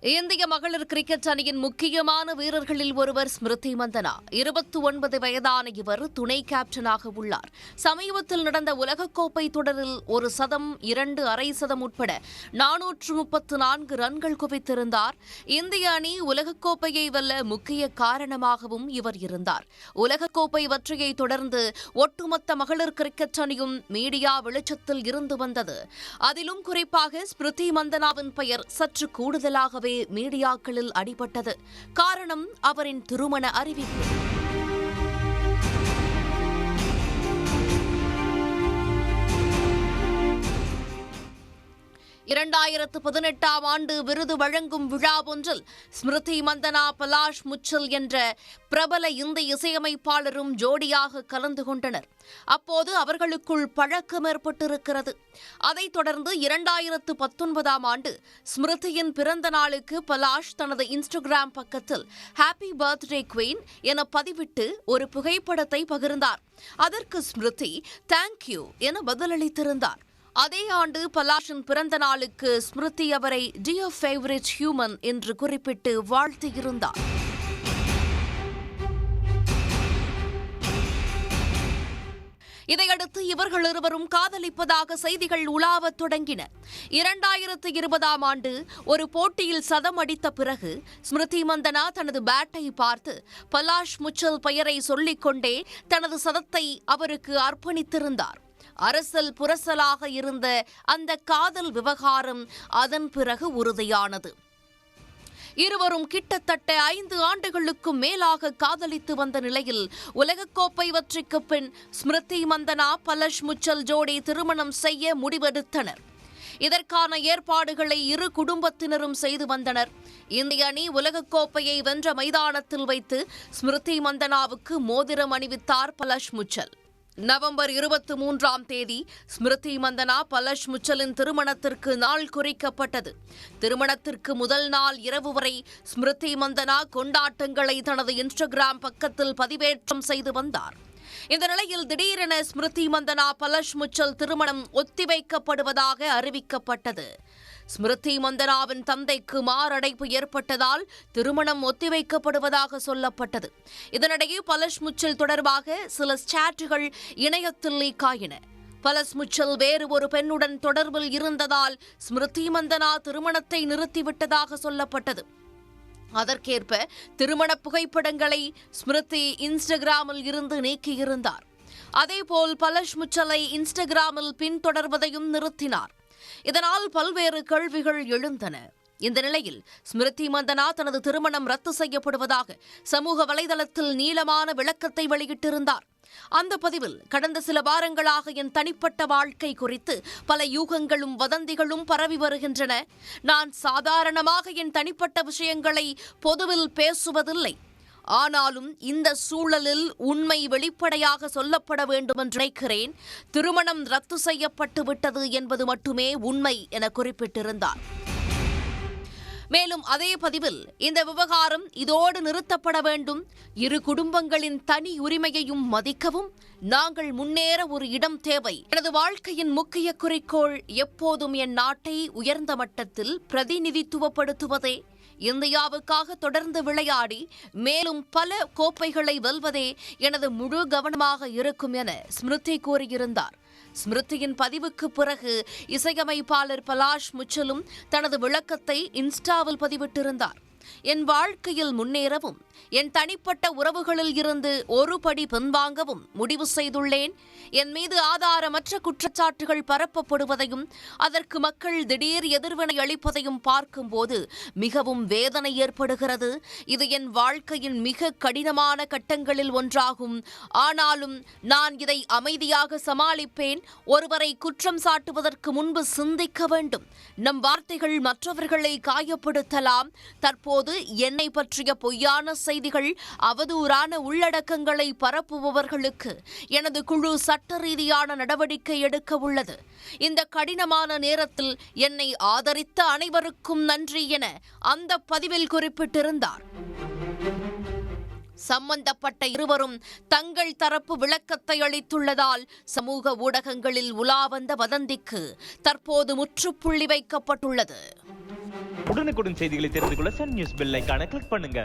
இந்திய மகளிர் கிரிக்கெட் அணியின் முக்கியமான வீரர்களில் ஒருவர் ஸ்மிருதி மந்தனா. 29 வயதான இவர் துணை கேப்டனாக உள்ளார். சமீபத்தில் நடந்த உலகக்கோப்பை தொடரில் ஒரு சதம், 2 அரை சதம் உட்பட 434 ரன்கள் குவித்திருந்தார். இந்திய அணி உலகக்கோப்பையை வெல்ல முக்கிய காரணமாகவும் இவர் இருந்தார். உலகக்கோப்பை வெற்றியை தொடர்ந்து ஒட்டுமொத்த மகளிர் கிரிக்கெட் அணியும் மீடியா வெளிச்சத்தில் இருந்து வந்தது. அதிலும் குறிப்பாக ஸ்மிருதி மந்தனாவின் பெயர் சற்று கூடுதலாகவே மீடியாக்களில் அடிபட்டது. காரணம் அவரின் திருமண அறிவிப்பு. ஆண்டு விருது வழங்கும் விழா ஒன்றில் ஸ்மிருதி மந்தனா, பலாஷ் முச்சல் என்ற பிரபல இந்தி இசையமைப்பாளரும் ஜோடியாக கலந்து கொண்டனர். அப்போது அவர்களுக்குள் பழக்கம் ஏற்பட்டிருக்கிறது. அதைத் தொடர்ந்து 2019 ஆண்டு ஸ்மிருதியின் பிறந்த நாளுக்கு பலாஷ் தனது இன்ஸ்டாகிராம் பக்கத்தில் ஹாப்பி பர்த்டே குவீன் என பதிவிட்டு ஒரு புகைப்படத்தை பகிர்ந்தார். அதற்கு ஸ்மிருதி தேங்க்யூ என பதிலளித்திருந்தார். அதே ஆண்டு பலாஷின் பிறந்த நாளுக்கு ஸ்மிருதி அவரை டியர் ஃபேவரட் ஹியூமன் என்று குறிப்பிட்டு வாழ்த்தியிருந்தார். இதையடுத்து இவர்கள் இருவரும் காதலிப்பதாக செய்திகள் உலாவத் தொடங்கின. 2020 ஆண்டு ஒரு போட்டியில் சதம் அடித்த பிறகு ஸ்மிருதி மந்தனா தனது பேட்டை பார்த்து பலாஷ் முச்சல் பெயரை சொல்லிக் கொண்டே தனது சதத்தை அவருக்கு அர்ப்பணித்திருந்தார். அரசல் புரசலாக இருந்த அந்த காதல் விவகாரம் அதன் பிறகு உறுதியானது. இருவரும் கிட்டத்தட்ட 5 ஆண்டுகளுக்கும் மேலாக காதலித்து வந்த நிலையில் உலகக்கோப்பை வெற்றிக்கு பின் ஸ்மிருதி மந்தனா, பலாஷ் முச்சல் ஜோடி திருமணம் செய்ய முடிவெடுத்தனர். இதற்கான ஏற்பாடுகளை இரு குடும்பத்தினரும் செய்து வந்தனர். இந்திய அணி உலகக்கோப்பையை வென்ற மைதானத்தில் வைத்து ஸ்மிருதி மந்தனாவுக்கு மோதிரம் அணிவித்தார் பலாஷ் முச்சல். நவம்பர் 23ஆம் தேதி ஸ்மிருதி மந்தனா, பலாஷ் முச்சலின் திருமணத்திற்கு நாள் குறிக்கப்பட்டது. திருமணத்திற்கு முதல் நாள் இரவு வரை ஸ்மிருதி மந்தனா கொண்டாட்டங்களை தனது இன்ஸ்டாகிராம் பக்கத்தில் பதிவேற்றம் செய்து வந்தார். இந்த நிலையில் திடீரென ஸ்மிருதி மந்தனா, பலாஷ் முச்சல் திருமணம் ஒத்திவைக்கப்படுவதாக அறிவிக்கப்பட்டது. ஸ்மிருதி மந்தனாவின் தந்தைக்கு மாரடைப்பு ஏற்பட்டதால் திருமணம் ஒத்திவைக்கப்படுவதாக சொல்லப்பட்டது. இதனிடையே பலாஷ் முச்சல் தொடர்பாக சில சாட்டுகள் இணையத்தில் லீக் ஆயின. பலாஷ் முச்சல் வேறு ஒரு பெண்ணுடன் தொடர்பில் இருந்ததால் ஸ்மிருதி மந்தனா திருமணத்தை நிறுத்திவிட்டதாக சொல்லப்பட்டது. அதற்கேற்ப திருமண புகைப்படங்களை ஸ்மிருதி இன்ஸ்டாகிராமில் இருந்து நீக்கியிருந்தார். அதேபோல் பலாஷ் முச்சலை இன்ஸ்டாகிராமில் பின்தொடர்வதையும் நிறுத்தினார். இதனால் பல்வேறு கேள்விகள் எழுந்தன. இந்த நிலையில் ஸ்மிருதி மந்தனா தனது திருமணம் ரத்து செய்யப்படுவதாக சமூக வலைதளத்தில் நீளமான விளக்கத்தை வெளியிட்டிருந்தார். அந்த பதிவில் கடந்த சில வாரங்களாக என் தனிப்பட்ட வாழ்க்கை குறித்து பல யூகங்களும் வதந்திகளும் பரவி வருகின்றன. நான் சாதாரணமாக என் தனிப்பட்ட விஷயங்களை பொதுவில் பேசுவதில்லை. ஆனாலும் இந்த சூழலில் உண்மை வெளிப்படையாக சொல்லப்பட வேண்டும் என்று நினைக்கிறேன். திருமணம் ரத்து செய்யப்பட்டு விட்டது என்பது மட்டுமே உண்மை என குறிப்பிட்டிருந்தார். மேலும் அதே பதிவில் இந்த விவகாரம் இதோடு நிறுத்தப்பட வேண்டும், இரு குடும்பங்களின் தனி உரிமையையும் மதிக்கவும் நாங்கள் முன்னேற ஒரு இடம் தேவை. எனது வாழ்க்கையின் முக்கிய குறிக்கோள் எப்போதும் என் நாட்டை உயர்ந்த மட்டத்தில் பிரதிநிதித்துவப்படுத்துவதே, இந்தியாவுக்காக தொடர்ந்து விளையாடி மேலும் பல கோப்பைகளை வெல்வதே எனது முழு கவனமாக இருக்கும் என ஸ்மிருதி கூறியிருந்தார். ஸ்மிருதியின் பதிவுக்கு பிறகு இசையமைப்பாளர் பலாஷ் முச்சலும் தனது விளக்கத்தை இன்ஸ்டாவில் பதிவிட்டிருந்தார். என் வாழ்க்கையில் முன்னேறவும் என் தனிப்பட்ட உறவுகளில் இருந்து ஒரு படி பின்வாங்கவும் முடிவு செய்துள்ளேன். என் மீது ஆதாரமற்ற குற்றச்சாட்டுகள் பரப்பப்படுவதையும் அதற்கு மக்கள் திடீர் எதிர்வினை அளிப்பதையும் பார்க்கும்போது மிகவும் வேதனை ஏற்படுகிறது. இது என் வாழ்க்கையின் மிக கடினமான கட்டங்களில் ஒன்றாகும். ஆனாலும் நான் இதை அமைதியாக சமாளிப்பேன். ஒருவரை குற்றம் சாட்டுவதற்கு முன்பு சிந்திக்க வேண்டும். நம் வார்த்தைகள் மற்றவர்களை காயப்படுத்தலாம். தற்போது என்னை பற்றிய பொய்யான செய்திகள், அவதூறான உள்ளடக்கங்களை பரப்புபவர்களுக்கு எனது குழு சட்ட ரீதியான நடவடிக்கை எடுக்க உள்ளது. இந்த கடினமான நேரத்தில் என்னை ஆதரித்த அனைவருக்கும் நன்றி என அந்த பதிவில் குறிப்பிட்டிருந்தார். சம்பந்தப்பட்ட இருவரும் தங்கள் தரப்பு விளக்கத்தை அளித்துள்ளதால் சமூக ஊடகங்களில் உலா வந்த வதந்திக்கு தற்போது முற்றுப்புள்ளி வைக்கப்பட்டுள்ளது. உடனுக்குடன் செய்திகளை தெரிந்து கொள்ள சன் நியூஸ் பெல் ஐகானை கிளிக் பண்ணுங்க.